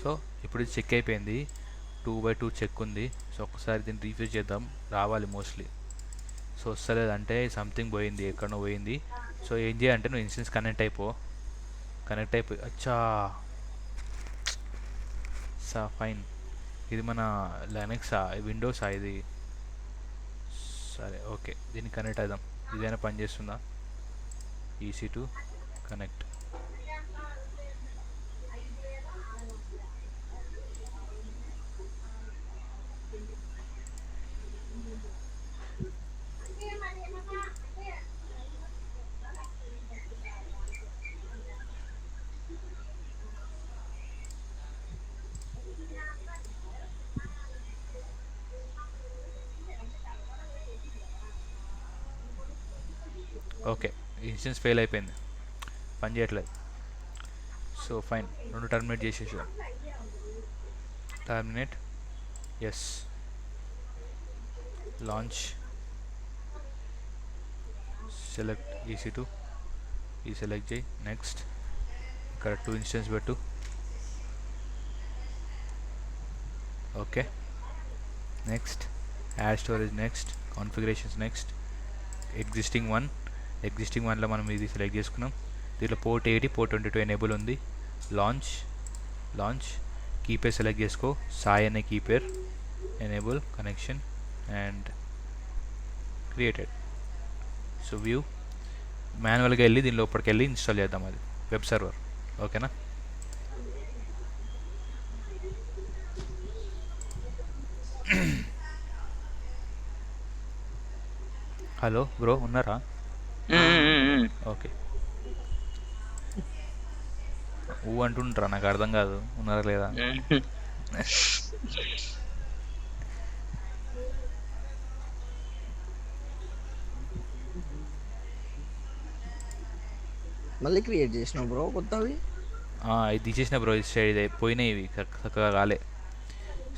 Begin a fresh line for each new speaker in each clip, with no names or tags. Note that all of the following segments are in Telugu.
సో ఇప్పుడు ఇది చెక్ అయిపోయింది, 2/2 చెక్ ఉంది. సో ఒకసారి దీన్ని రీఫ్రెష్ చేద్దాం, రావాలి మోస్ట్లీ. సో వస్తలేదు అంటే సంథింగ్ పోయింది, ఎక్కడో పోయింది. సో ఏం చేయాలంటే నువ్వు ఇన్స్టెన్స్ కనెక్ట్ అయిపోయి అచ్చా ఫైన్. ఇది మన లైనక్సా విండోసా ఇది? సరే ఓకే, దీన్ని కనెక్ట్ అవుదాం. ఇదైనా పని చేస్తుందా? EC2 connect. Okay, instance fail అయిపోయింది, పని చేయట్లేదు. సో ఫైన్, రెండు టర్మినేట్ చేసేసి terminate, yes, launch, select EC2, ఈ సెలెక్ట్ చేయి, నెక్స్ట్. ఇక్కడ 2 ఇన్స్టెన్స్ పెట్టు. Okay, next, add storage next, configurations next, existing వన్లో మనం ఇది సెలెక్ట్ చేసుకున్నాం. దీంట్లో పోర్ట్ 80 పోర్ట్ 22 ఎనేబుల్ ఉంది. లాంచ్ కీపేర్ సెలెక్ట్ చేసుకో, సాయి అనే key pair, enable connection and created. So view మాన్యువల్గా వెళ్ళి దీని లోపలికి వెళ్ళి ఇన్స్టాల్ చేద్దాం అది వెబ్ సర్వర్. ఓకేనా? హలో బ్రో, ఉన్నారా? ఓకే, అంటుంటారా? నాకు అర్థం కాదు, ఉన్నారా లేదా?
మళ్ళీ క్రియేట్ చేసినావు బ్రో కొత్తవి?
ఇది తీసేసిన బ్రో, ఇది పోయినాయి, ఇవి చక్కగా కాలే.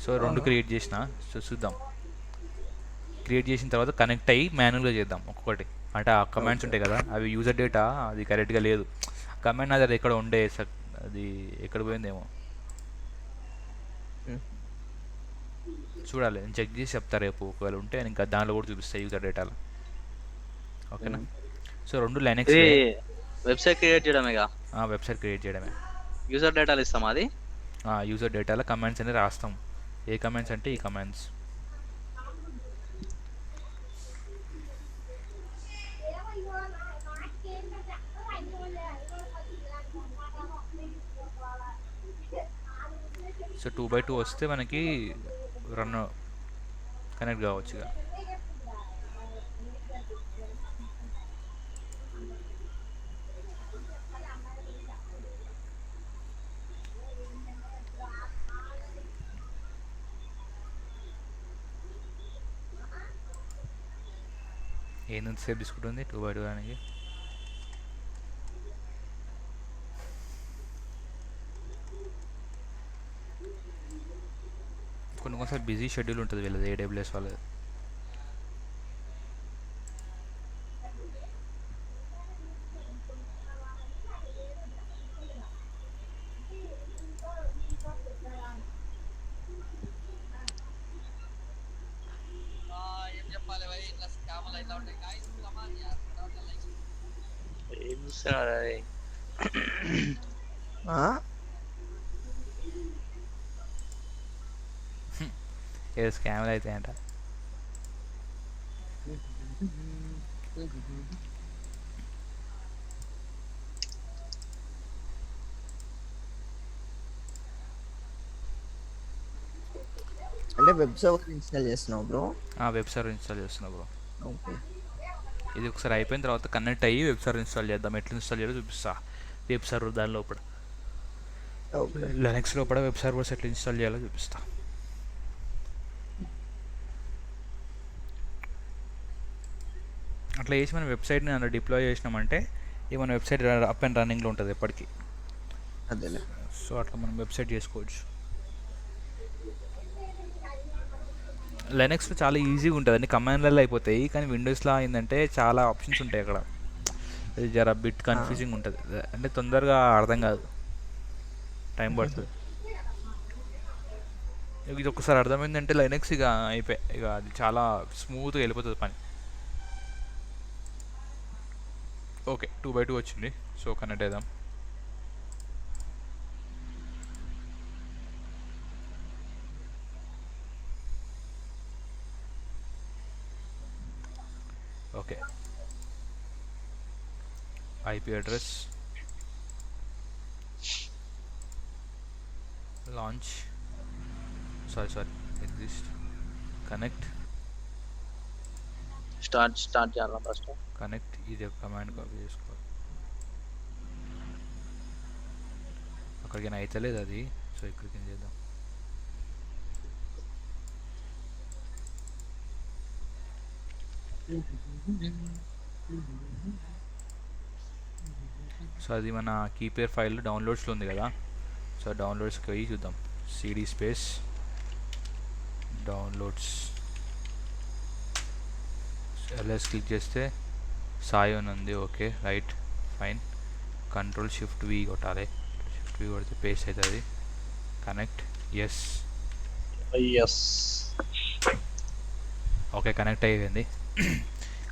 సో 2 క్రియేట్ చేసిన. సో చూద్దాం, క్రియేట్ చేసిన తర్వాత కనెక్ట్ అయ్యి మాన్యువల్గా చేద్దాం ఒక్కొక్కటి. అంటే ఆ కమాండ్స్ ఉంటాయి కదా, అవి యూజర్ డేటా అది కరెక్ట్గా లేదు. కమాండ్ అది ఎక్కడ ఉండే, అది ఎక్కడ పోయిందేమో చూడాలి, నేను చెక్ చేసి చెప్తా రేపు. ఒకవేళ ఉంటే నేను ఇంకా దాంట్లో కూడా చూపిస్తాను యూజర్ డేటాలో. ఓకేనా? సో 2 లైనక్స్
వెబ్సైట్ క్రియేట్ చేయడమేగా.
వెబ్సైట్ క్రియేట్ చేయడమే.
యూజర్ డేటాలు ఇస్తాం అది.
యూజర్ డేటాలో కమాండ్స్ అనేది రాస్తాం. ఏ కమాండ్స్ అంటే ఈ కమాండ్స్. సో 2/2 వస్తే మనకి రన్ కనెక్ట్ కావచ్చు ఇక. సేపు తీసుకుంటుంది 2/2 దానికి? కొన్నిసారి బిజీ షెడ్యూల్ ఉంటుంది వీళ్ళది, AWS వాళ్ళది. ఏదో స్కామ్లు అవుతాయంట.
అంటే వెబ్ సర్వర్ ఇన్స్టాల్ చేస్తున్నావు బ్రో?
వెబ్ సర్వర్ ఇన్స్టాల్ చేస్తున్నా బ్రో.
ఓకే,
ఇది ఒకసారి అయిపోయిన తర్వాత కనెక్ట్ అయ్యి వెబ్ సర్వర్ ఇన్స్టాల్ చేద్దాం. ఎట్లా ఇన్స్టాల్ చేయాలో చూపిస్తా. వెబ్ సర్వర్ దాని లోపల, లైనక్స్ లోపల వెబ్ సర్వర్స్ ఎట్లా ఇన్స్టాల్ చేయాలో చూపిస్తా. అట్లా చేసి మనం వెబ్సైట్ని అందులో డిప్లాయ్ చేసినామంటే ఇది మన వెబ్సైట్ అప్ అండ్ రన్నింగ్లో ఉంటుంది ఎప్పటికీ.
అదేలే.
సో అట్లా మనం వెబ్సైట్ చేసుకోవచ్చు. లైనక్స్లో చాలా ఈజీగా ఉంటుంది, అన్ని కమాండ్లలో అయిపోతాయి. కానీ విండోస్లో ఏంటంటే చాలా ఆప్షన్స్ ఉంటాయి అక్కడ, అది జర బిట్ కన్ఫ్యూజింగ్ ఉంటుంది. అంటే తొందరగా అర్థం కాదు, టైం పడుతుంది. ఇది ఒకసారి అర్థమైందంటే లైనక్స్ ఇక అయిపోయి ఇక అది చాలా స్మూత్గా వెళ్ళిపోతుంది పని. ఓకే 2x2 వచ్చింది. సో కనెక్ట్ చేద్దాం. Okay IP address launch sorry exist connect
start చేయాలా ఫస్ట్?
కనెక్ట్ ఇది ఒక కమాండ్ కాపీ చేసుకోవాలి. అక్కడికి అయితే లేదు అది, సో ఇక్కడికి చేద్దాం. సో అది మన కీపేర్ ఫైల్ డౌన్లోడ్స్లో ఉంది కదా, సో డౌన్లోడ్స్కి పోయి చూద్దాం. CD space downloads LS click చేస్తే సాయి అని ఉంది. Okay right fine. Control shift V కొట్టాలి. షిఫ్ట్ వి కొడితే పేస్ట్ అవుతుంది. Connect yes. ఓకే కనెక్ట్ అయ్యింది.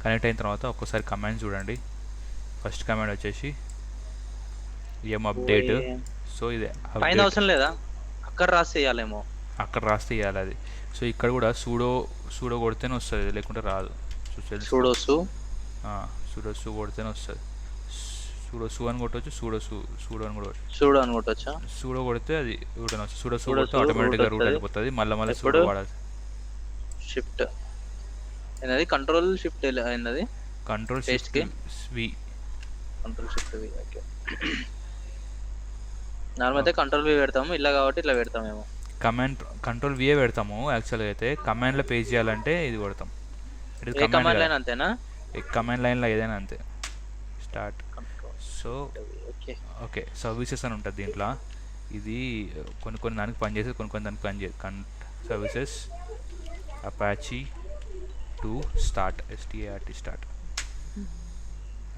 కనెక్ట్ అయిన తర్వాత ఒక్కసారి కమాండ్ చూడండి. ఫస్ట్ కమాండ్ వచ్చేసి ఏం అప్డేట్. సో ఇది
పైన అవసరం లేదా, అక్కడ రాసి చేయాలేమో.
అక్కడ రాస్తే ఇవ్వాలి అది. సో ఇక్కడ కూడా సూడో కొడితేనే వస్తుంది, లేకుంటే రాదు.
సూడోసు
కొడితేనే వస్తుంది. సూడోసు అని కొట్టవచ్చు, సూడో అని కూడా
సూడో అని కొట్టొచ్చా?
సూడో కొడితే అది రూట్ అని వస్తుంది. సూడో కొడితే ఆటోమేటిక్గా రూట్ అయిపోతుంది. మళ్ళీ సూడో వాడాలి.
షిఫ్ట్ అయినది, కంట్రోల్ షిఫ్ట్ అయినది,
కంట్రోల్ షిఫ్ట్ వి.
కంట్రోల్ షిఫ్ట్ వి. ఓకే నార్మల్ అయితే కంట్రోల్ వి పెడతాము, ఇలా కాబట్టి ఇట్లా పెడతామేమో.
కమాండ్ కంట్రోల్ విఏ పెడతాము యాక్చువల్గా అయితే. కమాండ్లో పేజ్ చేయాలంటే ఇది కొడతాం.
కమాండ్ లైన్ అంతేనా?
కమాండ్ లైన్లో ఏదైనా అంతే. స్టార్ట్. సో ఓకే సర్వీసెస్ అని ఉంటుంది దీంట్లో. ఇది కొన్ని దానికి పనిచేసేది, కొన్ని దానికి పనిచేయదు. Services Apache to start START start.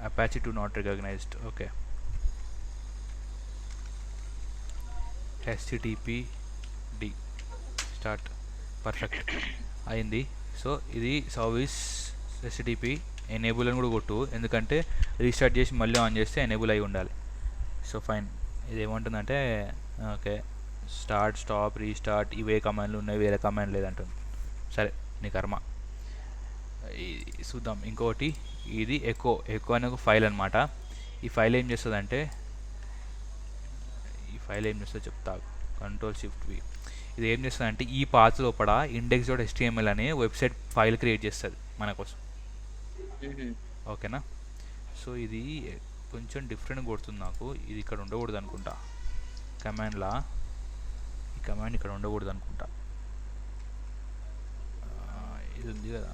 Apache to not recognized. Okay HTTPD start. Perfect అయింది. సో ఇది సర్వీస్ HTTP ఎనేబుల్ అని కూడా కొట్టు, ఎందుకంటే రీస్టార్ట్ చేసి మళ్ళీ ఆన్ చేస్తే ఎనేబుల్ అయి ఉండాలి. So fine. ఇది ఏమంటుందంటే ఓకే స్టార్ట్ స్టాప్ రీస్టార్ట్ ఇవే కమాండ్లు ఉన్నాయి, వేరే కమాండ్ లేదంటుంది. సరే నీ కర్మ. చూద్దాం ఇంకోటి. ఇది ఎకో అనే ఒక ఫైల్ అనమాట. ఈ ఫైల్ ఏం చేస్తుందంటే, చెప్తా. కంట్రోల్ షిఫ్ట్ వి. ఇది ఏం చేస్తుందంటే ఈ పాత్ లోపల index.html అనే వెబ్సైట్ ఫైల్ క్రియేట్ చేస్తుంది మన కోసం. ఓకేనా? సో ఇది కొంచెం డిఫరెంట్ కొడుతుంది నాకు. ఇది ఇక్కడ ఉండకూడదు అనుకుంటా కమాండ్లా. ఈ కమాండ్ ఇక్కడ ఉండకూడదు అనుకుంటా. ఇది ఉంది కదా,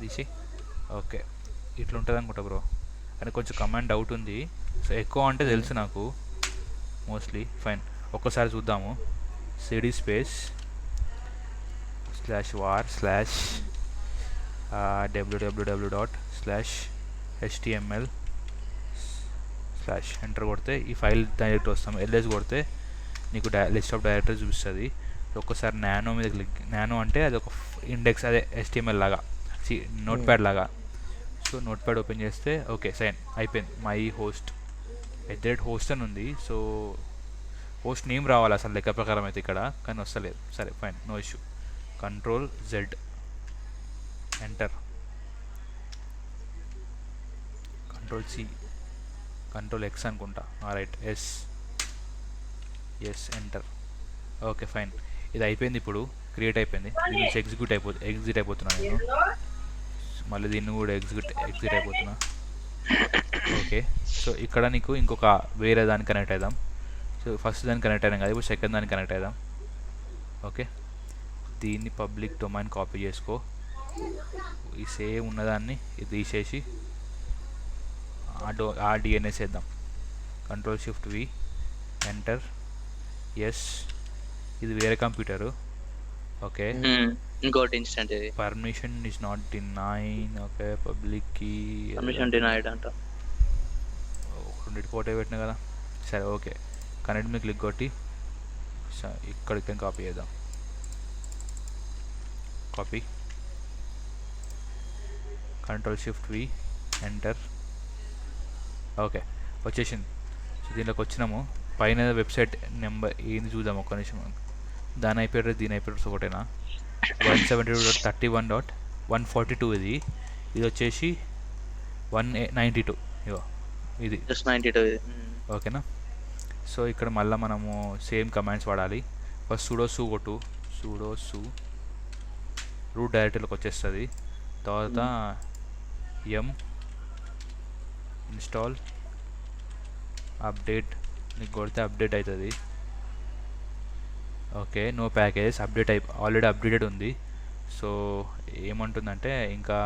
తీసి. ఓకే ఇట్లా ఉంటుంది అనుకుంటా బ్రో, కానీ కొంచెం కమాండ్ డౌట్ ఉంది. సో ఎక్కువ అంటే తెలుసు నాకు మోస్ట్లీ. ఫైన్ ఒక్కసారి చూద్దాము. సిడి స్పేస్ /var/www.html/ ఎంటర్ కొడితే ఈ ఫైల్ డైరెక్ట్ వస్తాం. LS కొడితే నీకు లిస్ట్ ఆఫ్ డైరెక్టరీ చూపిస్తుంది. ఒక్కసారి నానో మీద క్లిక్. నానో అంటే అది ఒక ఇండెక్స్, అదే HTML లాగా, నోట్ ప్యాడ్ లాగా. సో నోట్ ప్యాడ్ ఓపెన్ చేస్తే ఓకే సైన్ అయిపోయింది. మై హోస్ట్ @host అని ఉంది. సో హోస్ట్ నేమ్ రావాలి అసలు లెక్క ప్రకారం అయితే ఇక్కడ, కానీ వస్తలేదు. సరే fine no issue. Control Z enter. Control C, control X అనుకుంటా. Right yes enter. Okay fine ఇది అయిపోయింది. ఇప్పుడు క్రియేట్ అయిపోయింది. దీని నుంచి ఎగ్జిట్ అయిపోతున్నాను నేను. మళ్ళీ దీన్ని కూడా ఎగ్జిట్ అయిపోతున్నా. ఓకే సో ఇక్కడ నీకు ఇంకొక వేరే దానికి కనెక్ట్ అవుదాం. సో ఫస్ట్ దానికి కనెక్ట్ అయినాం కదా, ఇప్పుడు సెకండ్ దానికి కనెక్ట్ అవుదాం. ఓకే దీన్ని పబ్లిక్ డొమైన్ కాపీ చేసుకో. ఈ సేమ్ ఉన్నదాన్ని ఇది తీసేసి ఆ DNS వేద్దాం. Control shift V enter. Yes ఇది వేరే కంప్యూటరు. ఓకే
ఇంకోటి ఇన్స్టెంట్ ఇది.
Permission is not denied. Okay, పబ్లిక్కి
పర్మిషన్ డినైడ్ అంట.
రెండింటి ఫోటో పెట్టినా కదా. సరే ఓకే, కనెక్ట్ మీద క్లిక్ కొట్టి ఇక్కడికి కాపీ చేద్దాం. Copy, Ctrl+Shift+V, enter. ఓకే, వచ్చేసింది. సో దీంట్లోకి వచ్చినాము. పైన వెబ్సైట్ నెంబర్ ఏంది చూద్దాం ఒక్క నిమిషం. దాని ఐపీ అడ్రస్ దీని ఐపీ అడ్రస్ ఒకటేనా? 172.31.142 ఇది. ఇది వచ్చేసి 192. ఇగో ఇది
జస్ట్ 92 ఇది.
ఓకేనా. సో ఇక్కడ మళ్ళీ మనము సేమ్ కమాండ్స్ వాడాలి. ఫస్ట్ సుడో కొట్టు, సుడో రూట్ డైరెక్టరీలోకి వచ్చేస్తుంది. తర్వాత ఎం ఇన్స్టాల్ అప్డేట్ నీకు కొడితే అప్డేట్ అవుతుంది. Okay, no package update already updated ఉంది. సో ఏమంటుందంటే ఇంకా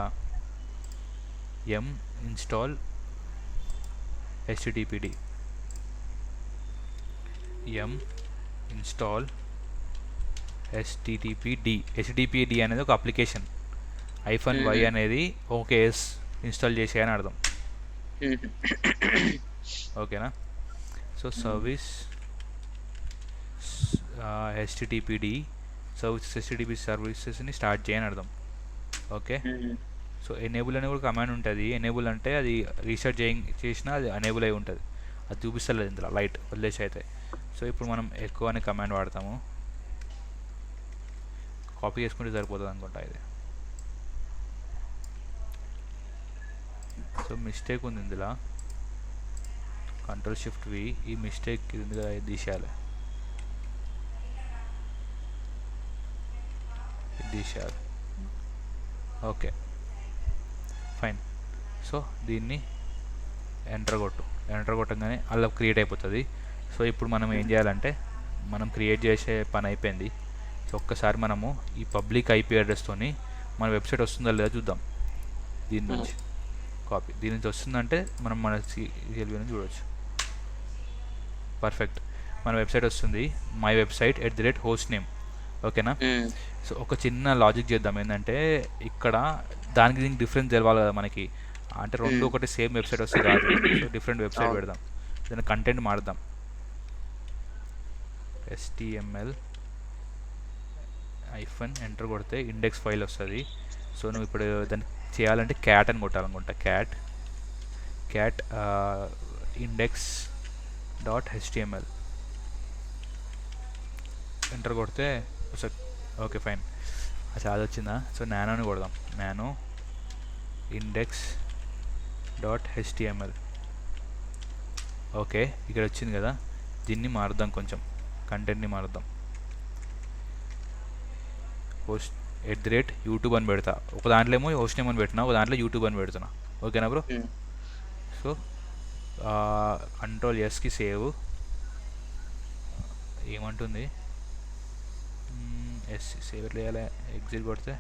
yum install httpd, yum install httpd అనేది ఒక అప్లికేషన్. -y అనేది ఓకే ఎస్ ఇన్స్టాల్ చేసేయని అర్థం. ఓకేనా. సో సర్వీస్ httpd http సర్వీసెస్ని స్టార్ట్ చేయని అర్థం. ఓకే. సో ఎనేబుల్ అని కూడా కమాండ్ ఉంటుంది. ఎనేబుల్ అంటే అది రీసెట్ చేసినా అది ఎనేబుల్ అయి ఉంటుంది. అది చూపిస్తలేదు ఇందులో, లైట్ వదిలేసి అయితే. సో ఇప్పుడు మనం ఎక్కువ అనే కమాండ్ వాడతాము. కాపీ చేసుకుంటే సరిపోతుంది అనుకుంటా ఇది. సో మిస్టేక్ ఉంది ఇందులో, Ctrl+Shift+V. ఈ మిస్టేక్ ఇందులో తీసేయాలి, తీసేయాలి. Okay fine. సో దీన్ని ఎంటర్ కొట్టగానే అలా క్రియేట్ అయిపోతుంది. సో ఇప్పుడు మనం ఏం చేయాలంటే, మనం క్రియేట్ చేసే పని అయిపోయింది. సో ఒక్కసారి మనము ఈ పబ్లిక్ ఐపీ అడ్రస్తోని మన వెబ్సైట్ వస్తుందా లేదా చూద్దాం. దీని నుంచి కాపీ, దీని నుంచి వస్తుందంటే మనం మన CLV నుంచి చూడవచ్చు. పర్ఫెక్ట్, మన వెబ్సైట్ వస్తుంది. My website @hostname. ఓకేనా. సో ఒక చిన్న లాజిక్ చేద్దాం. ఏంటంటే ఇక్కడ దానికి దీనికి డిఫరెన్స్ తెలవాలి కదా మనకి. అంటే రెండు ఒకటి సేమ్ వెబ్సైట్ వస్తే కాదు. సో డిఫరెంట్ వెబ్సైట్ పెడదాం. దాని కంటెంట్ మారుద్దాం. HTML ఎంటర్ కొడితే ఇండెక్స్ ఫైల్ వస్తుంది. సో నువ్వు ఇప్పుడు దాన్ని చేయాలంటే క్యాట్ అని కొట్టాలనుకుంటా. క్యాట్ index.html ఎంటర్ కొడితే ఓకే ఫైన్. అసలు అది వచ్చిందా? సో నానోని కొడదాం. Nano index.html. ఓకే, ఇక్కడ వచ్చింది కదా. దీన్ని మారుద్దాం, కొంచెం కంటెంట్ని మారుద్దాం. @YouTube అని పెడతా. ఒక దాంట్లో ఏమో హోస్ట్ నేమ్ అని పెట్టినా, ఒక దాంట్లో యూట్యూబ్ అని పెడుతున్నా. ఓకేనా బ్రో. సో Ctrl+Sకి సేవ్. ఏమంటుంది? సేవ్ ఎట్లా చేయాలి? ఎగ్జిట్ కొడితే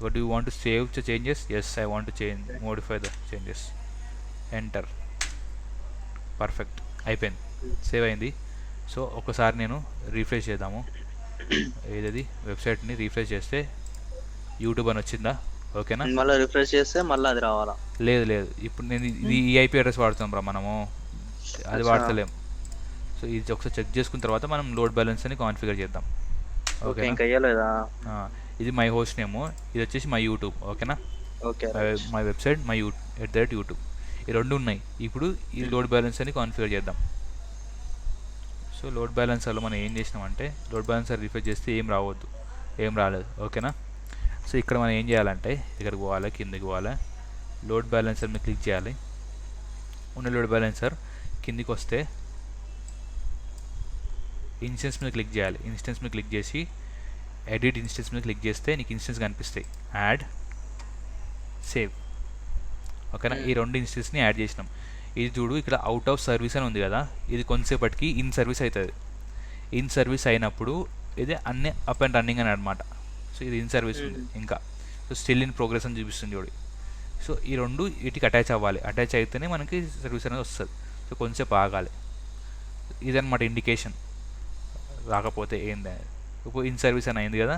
what do you want to save the changes? Yes, I want to modify the changes. Enter. Perfect, అయిపోయింది, సేవ్ అయింది. సో ఒకసారి నేను రీఫ్రెష్ చేద్దాము. ఏదది వెబ్సైట్ని రీఫ్రెష్ చేస్తే యూట్యూబ్ అని వచ్చిందా? ఓకేనా.
మళ్ళీ రిఫ్రెష్ చేస్తే మళ్ళీ అది రావాలా?
లేదు, ఇప్పుడు నేను ఇది ఈ ఐపీ అడ్రస్ వాడుతాం రా మనము, అది వాడతలేం. సో ఇది ఒకసారి చెక్ చేసుకున్న తర్వాత మనం లోడ్ బ్యాలెన్స్ అని కాన్ఫిగర్ చేద్దాం.
ఓకే, ఇంకా అయ్యలేదా?
ఇది మై హోస్ట్ నేమ్, ఇది వచ్చేసి మై యూట్యూబ్. ఓకేనా.
Okay,
my website my @YouTube, ఈ రెండు ఉన్నాయి. ఇప్పుడు ఈ లోడ్ బ్యాలెన్స్ అని కాన్ఫిగర్ చేద్దాం. సో లోడ్ బ్యాలెన్సర్లో మనం ఏం చేసినామంటే, లోడ్ బ్యాలెన్సర్ రిఫ్రెష్ చేస్తే ఏం రాలేదు. ఓకేనా. సో ఇక్కడ మనం ఏం చేయాలంటే, ఇక్కడికి పోవాలి, కిందకి పోవాలి, లోడ్ బ్యాలెన్సర్ మీద క్లిక్ చేయాలి. ఉన్న లోడ్ బ్యాలెన్సర్ కిందికి వస్తే ఇన్స్టెన్స్ మీద క్లిక్ చేయాలి. ఇన్స్టెన్స్ మీద క్లిక్ చేసి ఎడిట్ ఇన్స్టెన్స్ మీద క్లిక్ చేస్తే నీకు ఇన్స్టెన్స్ కనిపిస్తాయి. Add, save. ఓకేనా. ఈ రెండు ఇన్స్టెన్స్ని యాడ్ చేసినాం. ఇది చూడు, ఇక్కడ అవుట్ ఆఫ్ సర్వీస్ అని ఉంది కదా, ఇది కొంతసేపటికి ఇన్ సర్వీస్ అవుతుంది. ఇన్ సర్వీస్ అయినప్పుడు ఇది అన్నీ అప్ అండ్ రన్నింగ్ అని అనమాట. సో ఇది ఇన్ సర్వీస్ ఉంది ఇంకా. సో స్టిల్ ఇన్ ప్రోగ్రెస్ అని చూపిస్తుంది చూడు. సో ఈ రెండు వీటికి అటాచ్ అవ్వాలి. అటాచ్ అయితేనే మనకి సర్వీస్ అనేది వస్తుంది. సో కొంచెంసేపు ఆగాలి. ఇదన్నమాట ఇండికేషన్. రాకపోతే ఏంది, ఇప్పుడు ఇన్ సర్వీస్ అని అయింది కదా.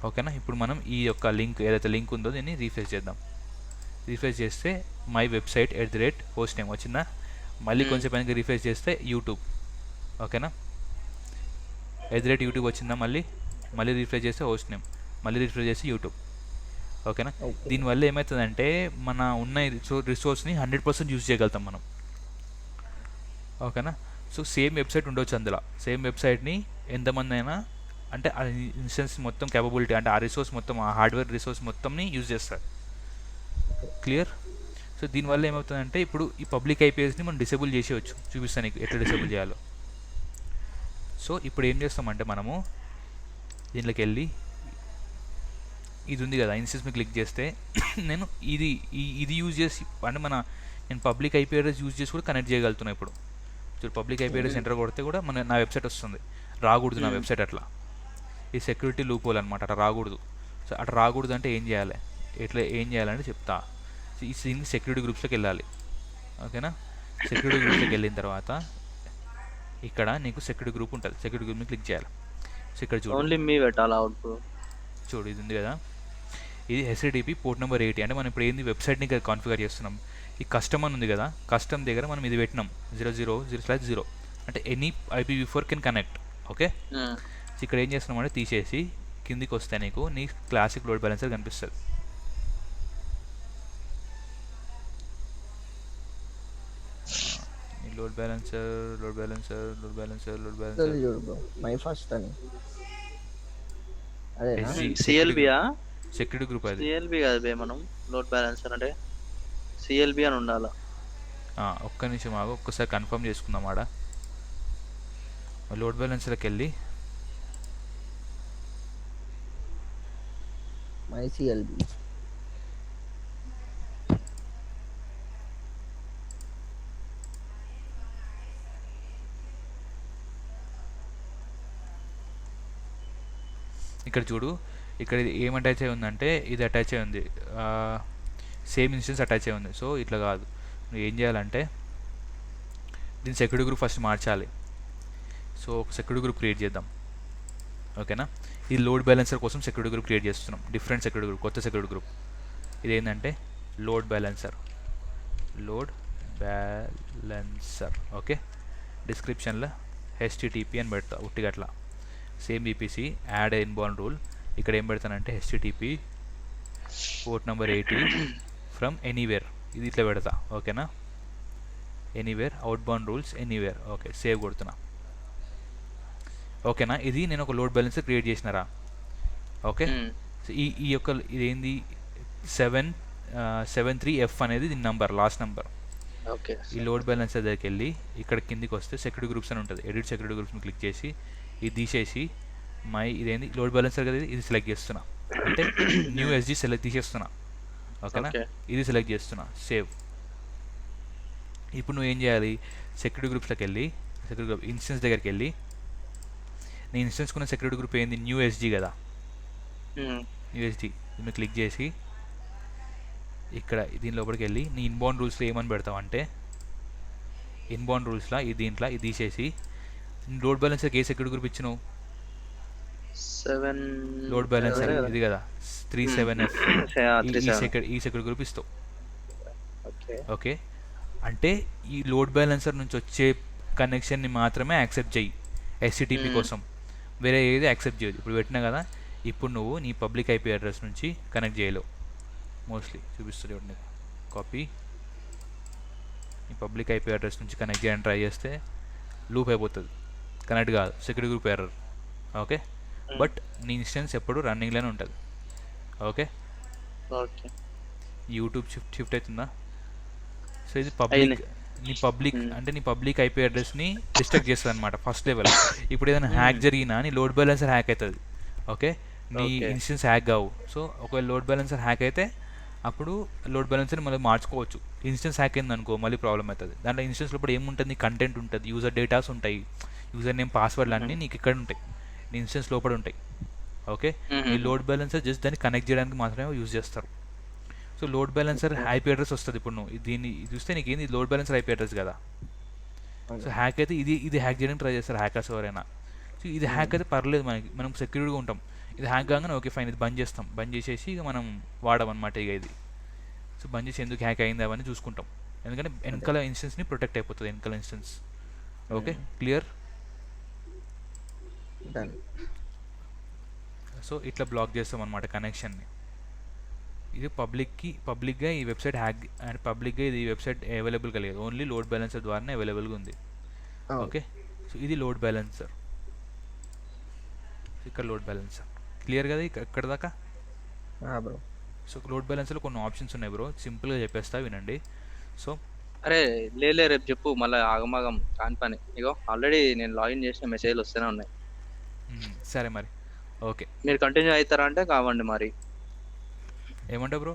ఓకేనా. ఇప్పుడు మనం ఈ యొక్క లింక్ ఏదైతే లింక్ ఉందో దీన్ని రీఫ్రెష్ చేద్దాం. రీఫ్రెష్ చేస్తే మై వెబ్సైట్ @host name వచ్చిందా. మళ్ళీ కొంచెం పైన రీఫ్రెష్ చేస్తే యూట్యూబ్. ఓకేనా. @YouTube వచ్చిందా. మళ్ళీ రీఫ్రెష్ చేస్తే హోస్ట్ నేమ్, మళ్ళీ రీఫ్రెష్ చేస్తే యూట్యూబ్. ఓకేనా.
ఓకే.
దీనివల్ల ఏమవుతుందంటే మన ఉన్న రిసోర్స్ని 100% యూజ్ చేయగలుగుతాం మనం. ఓకేనా. సో సేమ్ వెబ్సైట్ ఉండొచ్చు అందులో. సేమ్ వెబ్సైట్ని ఎంతమంది అయినా అంటే ఆ ఇన్స్టెన్స్ మొత్తం కేపబిలిటీ అంటే ఆ రిసోర్స్ మొత్తం ఆ హార్డ్వేర్ రిసోర్స్ మొత్తంని యూజ్ చేస్తారు. క్లియర్. సో దీనివల్ల ఏమవుతుందంటే ఇప్పుడు ఈ పబ్లిక్ ఐపీఎస్ని మనం డిసేబుల్ చేసేయచ్చు. చూపిస్తాను నీకు ఎట్లా డిసేబుల్ చేయాలో. సో ఇప్పుడు ఏం చేస్తామంటే మనము దీంట్లోకి వెళ్ళి ఇది ఉంది కదా ఇన్స్టెన్స్ మీద క్లిక్ చేస్తే నేను ఇది యూజ్ చేసి అంటే నేను పబ్లిక్ ఐపీ అడ్రస్ యూజ్ చేసి కూడా కనెక్ట్ చేయగలుగుతున్నాను. ఇప్పుడు చూడు పబ్లిక్ ఐపీ అడ్రస్ ఎంటర్ కొడితే కూడా నా వెబ్సైట్ వస్తుంది. రాకూడదు నా వెబ్సైట్ అట్లా. ఈ సెక్యూరిటీ లూప్ హోల్ అనమాట. అట్లా రాకూడదు. సో అట్లా రాకూడదు అంటే ఏం చేయాలి, ఏం చేయాలంటే చెప్తా. ఈ దీనికి సెక్యూరిటీ గ్రూప్స్లోకి వెళ్ళాలి. ఓకేనా. సెక్యూరిటీ గ్రూప్స్లోకి వెళ్ళిన తర్వాత ఇక్కడ నీకు సెక్యూరిటీ గ్రూప్ ఉంటుంది. సెక్యూరిటీ గ్రూప్ని క్లిక్ చేయాలి. సో ఇక్కడ చూడు
ఓన్లీ మీ పెట్టాలా అవుట్పుట్?
చూడు ఇది ఉంది కదా, ఇది HTTP పోర్ట్ నెంబర్ 80. అంటే మనం ఇప్పుడు ఏంది వెబ్సైట్ని కాన్ఫిగర్ చేస్తున్నాం. ఈ కస్టమ్ అని ఉంది కదా, కస్టమ్ దగ్గర మనం ఇది పెట్టినాం 000/0. అంటే any IPv4 can connect. Okay. So ఇక్కడ ఏం చేస్తున్నాం అంటే తీసేసి కిందికి వస్తే నీకు నీ క్లాసిక్ లోడ్ బ్యాలెన్సర్ కనిపిస్తుంది. లోడ్ బ్యాలెన్సర్
చూడు బ్రో, మై ఫస్ట్ అని అదేనా?
సిఎల్బియా?
సెక్యూరిటీ గ్రూప్ అది.
సిఎల్బి కాదు బే, మనం లోడ్ బ్యాలెన్సర్ అంటే సిఎల్బి అని ఉండాలా.
ఒక్క నిమిషం ఆగు, ఒక్కసారి కన్ఫర్మ్ చేసుకుందాం. ఆడ లోడ్ బ్యాలెన్సర్కి వెళ్ళి
మై సిఎల్బి
ఇక్కడ చూడు, ఇక్కడ ఇది ఏం అటాచ్ అయి ఉందంటే ఇది అటాచ్ అయి ఉంది, సేమ్ ఇన్స్టెన్స్ అటాచ్ అయి ఉంది. సో ఇట్లా కాదు, నువ్వు ఏం చేయాలంటే దీని సెక్యూరిటీ గ్రూప్ ఫస్ట్ మార్చాలి. సో ఒక సెక్యూరిటీ గ్రూప్ క్రియేట్ చేద్దాం. ఓకేనా. ఇది లోడ్ బ్యాలెన్సర్ కోసం సెక్యూరిటీ గ్రూప్ క్రియేట్ చేస్తున్నాం. డిఫరెంట్ సెక్యూరిటీ గ్రూప్, కొత్త సెక్యూరిటీ గ్రూప్. ఇది ఏంటంటే లోడ్ బ్యాలెన్సర్. ఓకే. డిస్క్రిప్షన్లో HTTP అని పెడతా ఉట్టిగా అట్లా. Same VPC add inbound rule. ఇక్కడ ఏం పెడతానంటే HTTP port number 80 from anywhere. ఇది ఇట్లా పెడతా. ఓకేనా. Anywhere outbound rules anywhere. Okay. Save కొడుతున్నా. ఓకేనా. ఇది నేను ఒక లోడ్ బ్యాలెన్సర్ క్రియేట్ చేసినారా. ఓకే. సో ఈ యొక్క ఇదేంది 773F అనేది దీని నంబర్, లాస్ట్ నంబర్.
ఓకే.
ఈ లోడ్ బ్యాలెన్సర్ దగ్గరికి వెళ్ళి ఇక్కడ కిందికి వస్తే సెక్యూరిటీ గ్రూప్స్ అని ఉంటుంది. ఎడిట్ సెక్యూరిటీ గ్రూప్స్ని క్లిక్ చేసి ఇది తీసేసి ఇదేంది లోడ్ బ్యాలెన్సర్ కదా, ఇది సెలెక్ట్ చేస్తున్నా. అంటే న్యూ SG సెలెక్ట్ తీసేస్తున్నా. ఓకేనా. ఇది సెలెక్ట్ చేస్తున్నా. సేవ్. ఇప్పుడు నువ్వు ఏం చేయాలి, సెక్యూరిటీ గ్రూప్స్లోకి వెళ్ళి సెక్యూరిటీ గ్రూప్ ఇన్స్టెన్స్ దగ్గరికి వెళ్ళి నేను ఇన్స్టెన్స్కున్న సెక్యూరిటీ గ్రూప్ ఏంది, న్యూ SG కదా, న్యూ SG దీన్ని క్లిక్ చేసి ఇక్కడ దీని లోపలికి వెళ్ళి నీ ఇన్బౌండ్ రూల్స్లో ఏమని పెడతావు అంటే ఇన్బౌండ్ రూల్స్లో దీంట్లో ఇది తీసేసి లోడ్ బ్యాలెన్సర్కి ఏ సెక్యూరిటీ గ్రూప్ ఇచ్చినావు,
7
లోడ్ బ్యాలెన్సర్ ఇది కదా 37F, ఈ సెక్యూరిటీ గ్రూప్ ఇస్తావు. ఓకే. అంటే ఈ లోడ్ బ్యాలెన్సర్ నుంచి వచ్చే కనెక్షన్ని మాత్రమే యాక్సెప్ట్ చేయి HTTP కోసం, వేరే ఏది యాక్సెప్ట్ చేయదు. ఇప్పుడు పెట్టినా కదా, ఇప్పుడు నువ్వు నీ పబ్లిక్ IP అడ్రస్ నుంచి కనెక్ట్ చేయలేవు. మోస్ట్లీ చూపిస్తుంది నీకు. కాపీ నీ పబ్లిక్ IP అడ్రస్ నుంచి కనెక్ట్ చేయడానికి ట్రై చేస్తే లూప్ అయిపోతుంది, కనెక్ట్ కాదు, security group error. Okay. But నీ ఇన్స్టెన్స్ ఎప్పుడు రన్నింగ్లోనే ఉంటుంది. ఓకే. యూట్యూబ్ షిఫ్ట్ అవుతుందా. సో ఇది పబ్లిక్ అంటే నీ పబ్లిక్ IP అడ్రస్ని డిస్ట్రక్ట్ చేస్తుంది అనమాట ఫస్ట్ లెవెల్. ఇప్పుడు ఏదైనా హ్యాక్ జరిగినా నీ లోడ్ బ్యాలెన్సర్ హ్యాక్ అవుతుంది. ఓకే. నీ ఇన్స్టెన్స్ హ్యాక్ కావు. సో ఒకవేళ లోడ్ బ్యాలెన్సర్ హ్యాక్ అయితే అప్పుడు లోడ్ బ్యాలెన్సర్ని మళ్ళీ మార్చుకోవచ్చు. ఇన్స్టెన్స్ హ్యాక్ అయింది అనుకో మళ్ళీ ప్రాబ్లం అవుతుంది. దాంట్లో ఇన్స్టెన్స్ లోపల ఏముంటుంది, కంటెంట్ ఉంటుంది, యూజర్ డేటాస్ ఉంటాయి, యూజర్ నేమ్ పాస్వర్డ్లు అన్నీ నీకు ఇక్కడ ఉంటాయి, నీ ఇన్స్టెన్స్ లోపల ఉంటాయి. ఓకే. ఈ లోడ్ బ్యాలెన్సర్ జస్ట్ దాన్ని కనెక్ట్ చేయడానికి మాత్రమే యూజ్ చేస్తారు. So load balancer IP address వస్తుంది. ఇప్పుడు నువ్వు దీన్ని చూస్తే నీకు ఏంది, లోడ్ బ్యాలెన్సర్ IP అడ్రస్ కదా. సో హ్యాక్ అయితే ఇది హ్యాక్ చేయడానికి ట్రై చేస్తారు హ్యాకర్స్ ఎవరైనా. సో ఇది హ్యాక్ అయితే పర్లేదు, మనం సెక్యూర్డ్గా ఉంటాం. ఇది హ్యాక్ కాగానే ఓకే ఫైన్ ఇది బంద్ చేస్తాం, బంద్ చేసేసి ఇక మనం వాడమన్నమాట ఇక ఇది. సో బంద్ చేసి ఎందుకు హ్యాక్ అయింది అవన్నీ చూసుకుంటాం, ఎందుకంటే వెనకాల ఇన్స్టెన్స్ని ప్రొటెక్ట్ అయిపోతుంది వెనకాల instance. Okay clear.
Done.
So ఇట్లా బ్లాక్ చేస్తాం అనమాట కనెక్షన్ని. ఇది పబ్లిక్గా ఈ వెబ్సైట్ హ్యాక్ అండ్ పబ్లిక్గా ఇది వెబ్సైట్ అవైలబుల్గా లేదు, ఓన్లీ లోడ్ బ్యాలెన్సర్ ద్వారానే అవైలబుల్గా ఉంది. ఓకే సో ఇది లోడ్ బ్యాలెన్సర్, ఇక్కడ లోడ్ బ్యాలెన్సర్ క్లియర్ కదా ఇక్కడ దాకా.
బ్రో.
సో లోడ్ బ్యాలెన్సర్లో కొన్ని ఆప్షన్స్ ఉన్నాయి బ్రో, సింపుల్గా చెప్పేస్తా వినండి. సో
అరే లేలే రేపు చెప్పు, మళ్ళీ ఆగమాగం కాని పని. ఇగో ఆల్రెడీ నేను లాగిన్ చేసిన మెసేజ్లు వస్తూనే ఉన్నాయి.
సరే మరి ఓకే.
మీరు కంటిన్యూ అవుతారా అంటే కావండి మరి.
ఏమంటావు బ్రో?